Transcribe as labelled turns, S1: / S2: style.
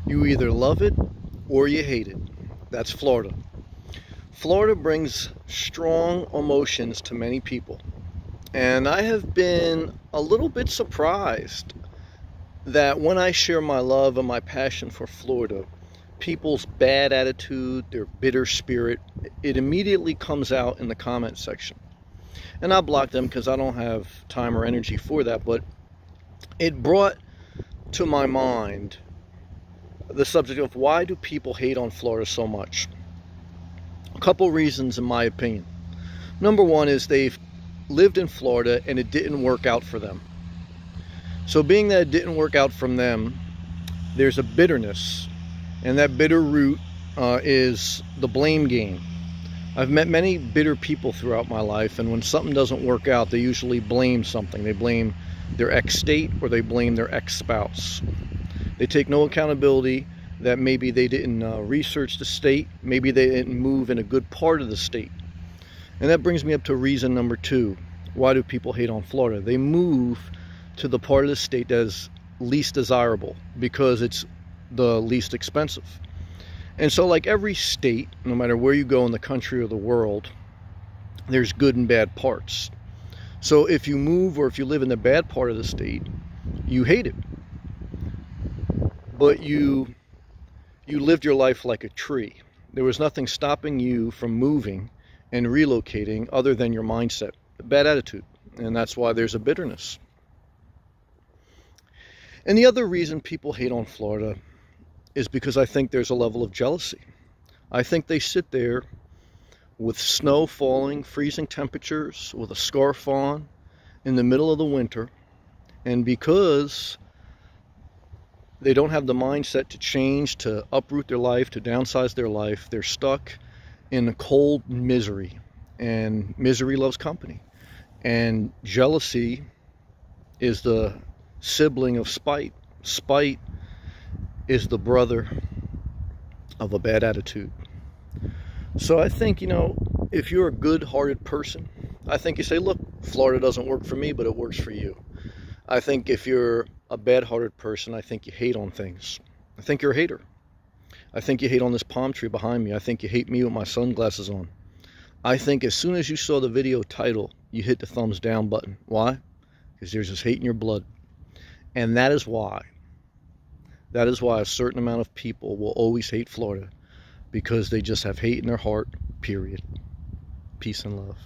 S1: You either love it or you hate it. That's Florida. Florida brings strong emotions to many people. And I have been a little bit surprised that when I share my love and my passion for Florida, people's bad attitude, their bitter spirit, it immediately comes out in the comment section. And I block them because I don't have time or energy for that, but it brought to my mind the subject of why do people hate on Florida so much? A couple reasons in my opinion. Number one is they've lived in Florida and it didn't work out for them. So being that it didn't work out from them, there's a bitterness, and that bitter root is the blame game. I've met many bitter people throughout my life, and when something doesn't work out, they usually blame something. They blame their ex-state or they blame their ex-spouse. They take no accountability that maybe they didn't research the state, maybe they didn't move in a good part of the state. And that brings me up to reason number two. Why do people hate on Florida? They move to the part of the state that is least desirable because it's the least expensive. And so like every state, no matter where you go in the country or the world, there's good and bad parts. So if you move or if you live in the bad part of the state, you hate it. But you lived your life like a tree. There was nothing stopping you from moving and relocating other than your mindset, a bad attitude. And that's why there's a bitterness. And the other reason people hate on Florida is because I think there's a level of jealousy. I think they sit there with snow falling, freezing temperatures, with a scarf on in the middle of the winter, and because they don't have the mindset to change, to uproot their life, to downsize their life, they're stuck in a cold misery, and misery loves company. And jealousy is the sibling of spite. Spite is the brother of a bad attitude. So I think, if you're a good-hearted person, I think you say, look, Florida doesn't work for me, but it works for you. I think if you're a bad-hearted person, I think you hate on things. I think you're a hater. I think you hate on this palm tree behind me. I think you hate me with my sunglasses on. I think as soon as you saw the video title, you hit the thumbs down button. Why? Because there's this hate in your blood. And that is why a certain amount of people will always hate Florida, because they just have hate in their heart, period. Peace and love.